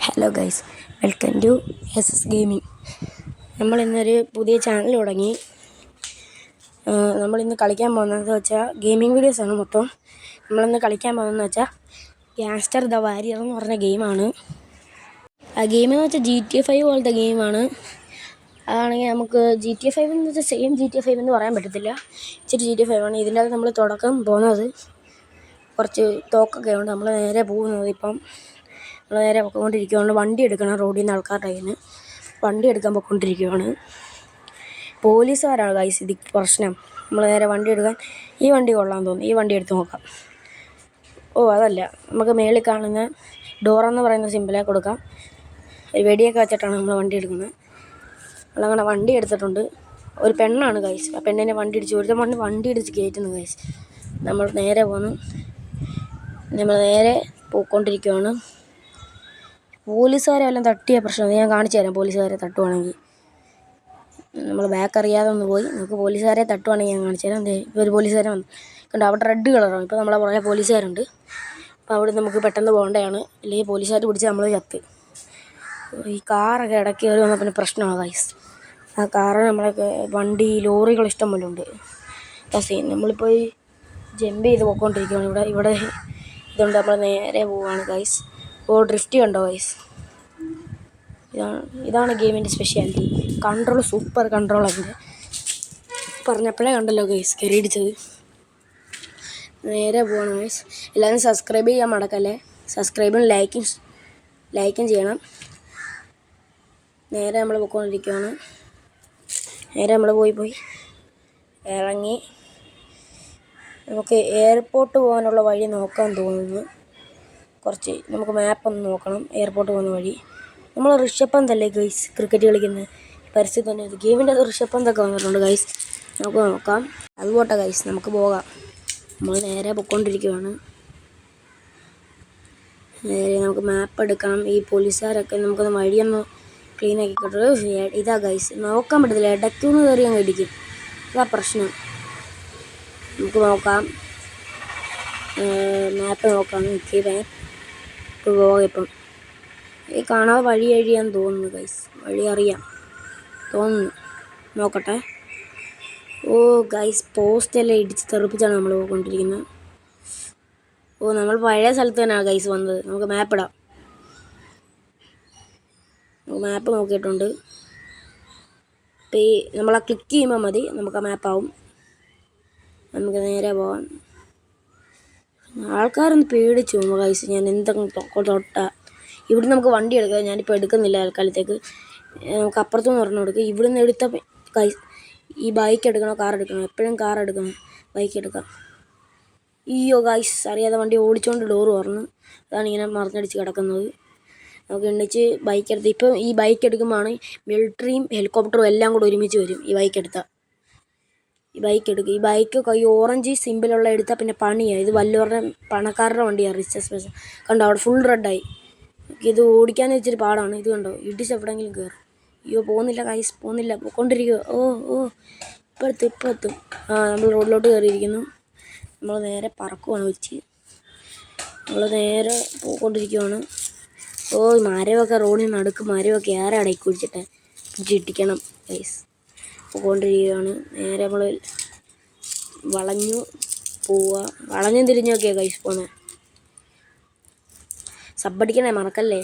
Hello guys, welcome to SS gaming. നമ്മളിന്നൊരു പുതിയ channel തുടങ്ങി. നമ്മളിന്ന് കളിക്കാൻ പോകുന്നതെന്ന് വെച്ചാൽ ഗെയിമിംഗ് വീഡിയോസാണ് മൊത്തം. നമ്മളിന്ന് കളിക്കാൻ പോകുന്നതെന്ന് വെച്ചാൽ ഗ്യാങ്സ്റ്റർ ദ വാരിയർ എന്ന് പറഞ്ഞ ഗെയിമാണ്. ആ ഗെയിമെന്ന് വെച്ചാൽ GTA 5 പോലത്തെ ഗെയിമാണ്. അതാണെങ്കിൽ നമുക്ക് GTA 5 എന്ന് വെച്ചാൽ സെയിം GTA 5 എന്ന് പറയാൻ പറ്റത്തില്ല. ഇച്ചിരി GTA 5 ആണ്. ഇതിൻ്റെ അകത്ത് നമ്മൾ തുടക്കം പോകുന്നത് കുറച്ച് തോക്കൊക്കെ ഉണ്ട്. നമ്മൾ നേരെ പോകുന്നത് ഇപ്പം നമ്മൾ നേരെ പൊയ്ക്കൊണ്ടിരിക്കുകയാണ്. വണ്ടി എടുക്കണം റോഡിൽ നിന്ന് ആൾക്കാരുടെ കയ്യിൽ നിന്ന്. വണ്ടി എടുക്കാൻ പൊയ്ക്കൊണ്ടിരിക്കുകയാണ്. പോലീസുകാരാണ് ഗൈസ് ഇത് പ്രശ്നം. നമ്മൾ നേരെ വണ്ടി എടുക്കാൻ ഈ വണ്ടി കൊള്ളാൻ തോന്നുന്നു. ഈ വണ്ടി എടുത്ത് നോക്കാം. അതല്ല, നമുക്ക് മേളിൽ കാണുന്ന ഡോറെന്ന് പറയുന്ന സിമ്പിളെ കൊടുക്കാം. ഒരു വെടിയൊക്കെ വെച്ചിട്ടാണ് നമ്മൾ വണ്ടി എടുക്കുന്നത്. നമ്മളങ്ങനെ വണ്ടി എടുത്തിട്ടുണ്ട്. ഒരു പെണ്ണാണ് ഗൈസ്. ആ പെണ്ണിനെ വണ്ടി ഇടിച്ച് കയറ്റുന്നു ഗൈസ്. നമ്മൾ നേരെ പോയിക്കൊണ്ടിരിക്കുകയാണ്. പോലീസുകാരെ എല്ലാം തട്ടിയ പ്രശ്നം ഞാൻ കാണിച്ചു തരാം. പോലീസുകാരെ തട്ടുവാണെങ്കിൽ നമ്മൾ ബാക്ക് അറിയാതെ ഒന്ന് പോയി നമുക്ക് പോലീസുകാരെ തട്ടുവാണെങ്കിൽ ഞാൻ കാണിച്ചു തരാം. ഇപ്പോൾ ഒരു പോലീസുകാരെ വന്നു കണ്ടോ, അവിടെ റെഡ് കളറാണ്. ഇപ്പോൾ നമ്മളെ പുറകെ പോലീസുകാരുണ്ട്. അപ്പോൾ അവിടെ നമുക്ക് പെട്ടെന്ന് പോകേണ്ടതാണ്, അല്ലെങ്കിൽ പോലീസുകാർ പിടിച്ച് നമ്മൾ ചത്ത്. ഈ കാറൊക്കെ ഇടയ്ക്ക് കയറി വന്നാൽ പിന്നെ പ്രശ്നമാണ് ഗൈസ്. ആ കാറ് നമ്മളൊക്കെ വണ്ടി ലോറികൾ ഇഷ്ടം പോലെ ഉണ്ട്. പക്ഷേ നമ്മളിപ്പോൾ ഈ ജമ്പ് ചെയ്ത് പോയിക്കൊണ്ടിരിക്കുകയാണ്. ഇവിടെ ഇതുകൊണ്ട് നമ്മൾ നേരെ പോവുകയാണ് ഗൈസ്. ഡ്രിഫ്റ്റ് കണ്ടോ ഗൈസ്. ഇതാണ് ഗെയിമിൻ്റെ സ്പെഷ്യാലിറ്റി. Control super കൺട്രോളാണ്. പറഞ്ഞപ്പോഴേ കണ്ടല്ലോ ഗൈസ് കയറിയിടിച്ചത്. നേരെ പോവാണ് ഗൈസ്. എല്ലാവരും സബ്സ്ക്രൈബ് ചെയ്യാൻ മറക്കല്ലേ. സബ്സ്ക്രൈബും ലൈക്കും ചെയ്യണം. നേരെ നമ്മൾ പോയിക്കൊണ്ടിരിക്കുകയാണ്. നേരെ നമ്മൾ പോയി ഇറങ്ങി നമുക്ക് എയർപോർട്ട് പോകാനുള്ള വഴി നോക്കാൻ തോന്നുന്നു. നമുക്ക് മാപ്പൊന്ന് നോക്കണം. എയർപോർട്ട് പോകുന്ന വഴി നമ്മൾ ഋഷഭ് പന്തല്ലേ ഗൈസ് ക്രിക്കറ്റ് കളിക്കുന്നത് പരസ്യത്തിൽ തന്നെ. ഗെയിമിൻ്റെ അത് ഋഷഭ് പന്തൊക്കെ വന്നിട്ടുണ്ട് ഗൈസ്. നമുക്ക് നോക്കാം. അത് പോട്ടെ ഗൈസ്, നമുക്ക് പോകാം. നമ്മൾ നേരെ പൊയ്ക്കൊണ്ടിരിക്കുകയാണ്. നേരെ നമുക്ക് മാപ്പ് എടുക്കണം. ഈ പോലീസുകാരൊക്കെ നമുക്കൊന്ന് വഴിയൊന്ന് ക്ലീൻ ആക്കി കിട്ടും. ഇതാ ഗൈസ്, നോക്കാൻ പറ്റത്തില്ല. ഇടയ്ക്കൊന്ന് കയറി അങ്ങ് ഇടിക്കും. അതാ പ്രശ്നം. നമുക്ക് നോക്കാം. മാപ്പ് നോക്കാം. പോകാം. ഇപ്പം ഈ കാണാതെ വഴി കഴിയാൻ തോന്നുന്നു ഗൈസ്. വഴി അറിയാം തോന്നുന്നു. നോക്കട്ടെ. ഗൈസ്, പോസ്റ്റെല്ലാം ഇടിച്ച് തെറിപ്പിച്ചാണ് നമ്മൾ പോയിക്കൊണ്ടിരിക്കുന്നത്. നമ്മൾ പഴയ സ്ഥലത്ത് തന്നെയാണ് ഗൈസ് വന്നത്. നമുക്ക് മാപ്പ് ഇടാം. മാപ്പ് നോക്കിയിട്ടുണ്ട്. ഇപ്പം നമ്മളാ ക്ലിക്ക് ചെയ്യുമ്പോൾ മതി, നമുക്ക് ആ മാപ്പാവും. നമുക്ക് നേരെ പോകാം. ആൾക്കാരൊന്ന് പേടിച്ചു പോകുമ്പോൾ ഗൈസ്. ഞാൻ എന്തെങ്കിലും ഇവിടെ നമുക്ക് വണ്ടി എടുക്കാം. ഞാനിപ്പോൾ എടുക്കുന്നില്ല തൽക്കാലത്തേക്ക്. നമുക്ക് അപ്പുറത്തുനിന്ന് പറഞ്ഞു കൊടുക്കുക. ഇവിടെ നിന്ന് എടുത്ത ഗൈസ് ഈ ബൈക്ക് എടുക്കണോ കാർ എടുക്കണോ? എപ്പോഴും കാർ എടുക്കണം, ബൈക്ക് എടുക്കാം. ഗൈസ്, അറിയാതെ വണ്ടി ഓടിച്ചുകൊണ്ട് ഡോറ് തുറന്നു. അതാണ് ഇങ്ങനെ മറിഞ്ഞടിച്ച് കിടക്കുന്നത്. നമുക്ക് എണ്ണിച്ച് ബൈക്ക് എടുത്ത് ഇപ്പം ഈ ബൈക്ക് എടുക്കുമ്പോഴാണ് മിലിറ്ററിയും ഹെലികോപ്റ്ററും എല്ലാം കൂടെ ഒരുമിച്ച് വരും. ഈ ബൈക്ക് എടുത്താൽ ഈ ബൈക്ക് ഈ ഓറഞ്ച് സിമ്പിളുള്ള എടുത്താൽ പിന്നെ പണിയാണ്. ഇത് വല്ലവരുടെ പണക്കാരുടെ വണ്ടിയാണ്. റിച്ചസ് കണ്ടോ, അവിടെ ഫുൾ റെഡായി. ഇത് ഓടിക്കാൻ ഇച്ചിരി പാടാണ്. ഇത് കണ്ടോ, ഇടിച്ച് എവിടെയെങ്കിലും കയറും. പോകുന്നില്ല ഗൈസ്, പോയിക്കൊണ്ടിരിക്കുക. ഇപ്പം എത്തും. നമ്മൾ റോഡിലോട്ട് കയറിയിരിക്കുന്നു. നമ്മൾ നേരെ പറക്കുവാണ് വെച്ച്. നമ്മൾ നേരെ പോയിക്കൊണ്ടിരിക്കുകയാണ്. മരമൊക്കെ റോഡിൽ നടുക്ക് മരമൊക്കെ ഏറെ അടക്കി കുടിച്ചിട്ട് ഇട്ടിക്കണം ഗൈസ്. പോയിക്കൊണ്ടിരിക്കുകയാണ്. നേരെ നമ്മൾ വളഞ്ഞും തിരിഞ്ഞൊക്കെയാണ് ഗൈസ് പോകുന്നത്. സബ്ബടിക്കണേ മറക്കല്ലേ.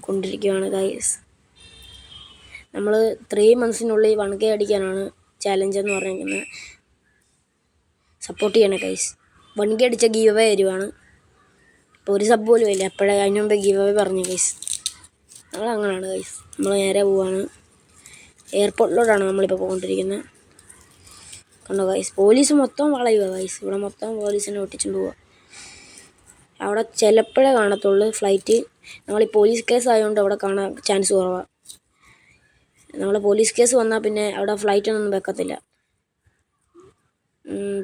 കൊണ്ടിരിക്കുകയാണ് ഗൈസ്. നമ്മൾ 3 monthsനുള്ളിൽ 1K അടിക്കാനാണ് ചാലഞ്ച് എന്ന് പറഞ്ഞിരിക്കുന്നത്. സപ്പോർട്ട് ചെയ്യണേ ഗൈസ്. 1K അടിച്ച ഗീവ് അവേ വരുവാണ്. ഇപ്പോൾ ഒരു സബ് പോലും ഇല്ല. എപ്പോഴേ അതിന് മുമ്പേ ഗീവ് അവേ പറഞ്ഞു ഗൈസ്. അങ്ങനെയാണ് ഗൈസ്. നമ്മൾ നേരെ പോവാണ്. എയർപോർട്ടിലോട്ടാണ് നമ്മളിപ്പോൾ പോയിക്കൊണ്ടിരിക്കുന്നത്. കണ്ടോ ഗൈസ്, പോലീസ് മൊത്തം വളയുക ഗൈസ്. ഇവിടെ മൊത്തം പോലീസിനെ ഒട്ടിച്ചുകൊണ്ട് പോവുക. അവിടെ ചിലപ്പോഴേ കാണത്തുള്ളൂ ഫ്ലൈറ്റ്. നമ്മൾ ഈ പോലീസ് കേസ് ആയതുകൊണ്ട് അവിടെ കാണാൻ ചാൻസ് കുറവാണ്. നമ്മൾ പോലീസ് കേസ് വന്നാൽ പിന്നെ അവിടെ ഫ്ലൈറ്റൊന്നും വെക്കത്തില്ല.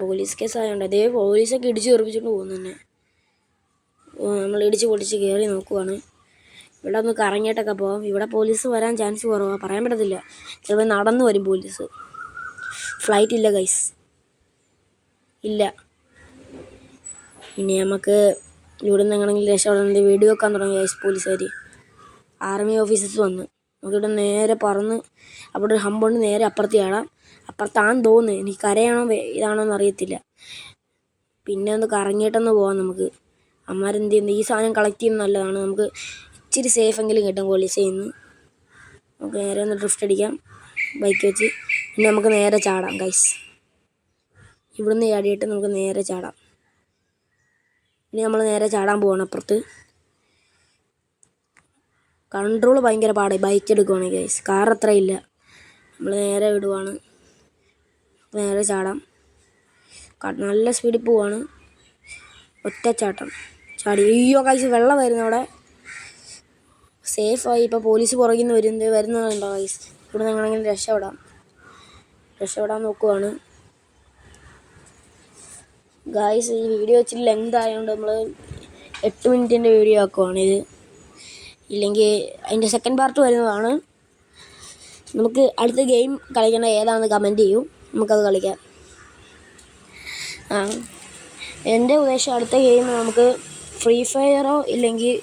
പോലീസ് കേസ് ആയതുകൊണ്ട് അതേ പോലീസൊക്കെ ഇടിച്ച് തെറിപ്പിച്ചുകൊണ്ട് പോകുന്നു തന്നെ. നമ്മൾ ഇടിച്ച് പൊടിച്ച് കയറി നോക്കുവാണ്. ഇവിടെ ഒന്ന് കറങ്ങിയിട്ടൊക്കെ പോകാം. ഇവിടെ പോലീസ് വരാൻ ചാൻസ് കുറവാണ്, പറയാൻ പറ്റത്തില്ല. ചിലപ്പോൾ നടന്നു വരും പോലീസ്. ഫ്ലൈറ്റ് ഇല്ല ഗൈസ്, ഇല്ല. പിന്നെ നമുക്ക് ഇവിടെ നിന്ന് എങ്ങനെയെങ്കിലും രക്ഷപ്പെടുന്നത് വീഡിയോ വെക്കാൻ തുടങ്ങി ഗൈസ് പോലീസുകാർ. ആർമി ഓഫീസേഴ്സ് വന്ന് നമുക്കിവിടെ നേരെ പറന്ന് അവിടെ ഒരു ഹമ്പുണ്ട്, നേരെ അപ്പുറത്ത് ചാടാം. അപ്പുറത്താന്ന് തോന്നുന്നു, എനിക്ക് കരയാണോ ഇതാണോ എന്ന് അറിയത്തില്ല. പിന്നെ ഒന്ന് കറങ്ങിയിട്ടൊന്ന് പോകാം നമുക്ക്. അമ്മമാരെന്ത് ചെയ്യുന്നു, ഈ സാധനം കളക്ട് ചെയ്യുന്നത് നല്ലതാണ്, നമുക്ക് ഇച്ചിരി സേഫെങ്കിലും കിട്ടും പോലീസിൽ നിന്ന്. നമുക്ക് നേരെ ഒന്ന് ഡ്രിഫ്റ്റ് അടിക്കാം ബൈക്ക് വെച്ച്. പിന്നെ നമുക്ക് നേരെ ചാടാം ഗൈസ്. ഇവിടുന്ന് ചാടിയിട്ട് നമുക്ക് നേരെ ചാടാം. ഇനി നമ്മൾ നേരെ ചാടാൻ പോവാണ് അപ്പുറത്ത്. കൺട്രോൾ ഭയങ്കര പാടായി ബൈക്ക് എടുക്കുവാണെങ്കിൽ ഗൈസ്, കാർ അത്ര ഇല്ല. നമ്മൾ നേരെ വിടുവാണ്, നേരെ ചാടാം. നല്ല സ്പീഡിൽ പോവാണ്. ഒറ്റച്ചാട്ടം ചാടി. അയ്യോ ഗൈസ്, വെള്ളം വരുന്നു അവിടെ. സേഫായി. ഇപ്പോൾ പോലീസ് പുറകിൽ നിന്ന് വരുന്നതുണ്ടോ ഗൈസ്. ഇവിടെ നിന്ന് എങ്ങനെയെങ്കിലും രക്ഷപ്പെടാൻ നോക്കുവാണ് ഗൈസ്. ഈ വീഡിയോ ഇച്ചിരി ലെങ്ത് ആയതുകൊണ്ട് നമ്മൾ 8 മിനിറ്റിൻ്റെ വീഡിയോ ആക്കുവാണിത്. ഇല്ലെങ്കിൽ അതിൻ്റെ സെക്കൻഡ് പാർട്ട് വരുന്നതാണ്. നമുക്ക് അടുത്ത ഗെയിം കളിക്കേണ്ട ഏതാണെന്ന് കമൻറ്റ് ചെയ്യൂ, നമുക്കത് കളിക്കാം. എൻ്റെ ഉദ്ദേശം അടുത്ത ഗെയിം നമുക്ക് ഫ്രീ ഫയറോ ഇല്ലെങ്കിൽ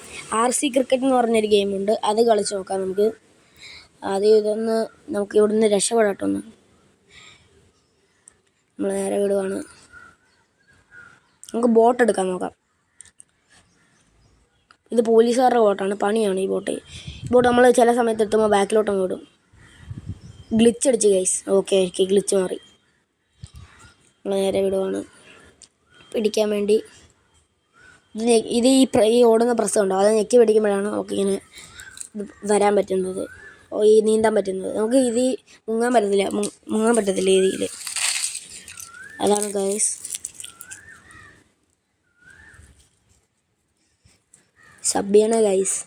RC ക്രിക്കറ്റ് എന്ന് പറഞ്ഞൊരു ഗെയിമുണ്ട്, അത് കളിച്ച് നോക്കാം നമുക്ക്. നമുക്ക് ഇവിടുന്ന് രക്ഷപ്പെടട്ടൊന്ന്. നമ്മൾ നേരെ വിടുവാണ്. നമുക്ക് ബോട്ട് എടുക്കാൻ നോക്കാം. ഇത് പോലീസുകാരുടെ ബോട്ടാണ്, പണിയാണ് ഈ ബോട്ട് നമ്മൾ ചില സമയത്ത് എത്തുമ്പോൾ ബാക്കിലോട്ടങ്ങ് വിടും. ഗ്ലിച്ച് അടിച്ച് ഗൈസ്. ഓക്കെ, ഗ്ലിച്ച് മാറി. നമ്മൾ നേരെ വിടുവാണ് പിടിക്കാൻ വേണ്ടി. ഇത് ഈ ഓടുന്ന പ്രസ് ഉണ്ടോ, അത് ഞെക്കി പിടിക്കുമ്പോഴാണ് നമുക്കിങ്ങനെ വരാൻ പറ്റുന്നത്, ഈ നീന്താൻ പറ്റുന്നത്. നമുക്ക് ഇത് മുങ്ങാൻ പറ്റത്തില്ല ഇതിൽ. അതാണ് ഗൈസ്. സബ് ചെയ്യണ ഗൈസ്.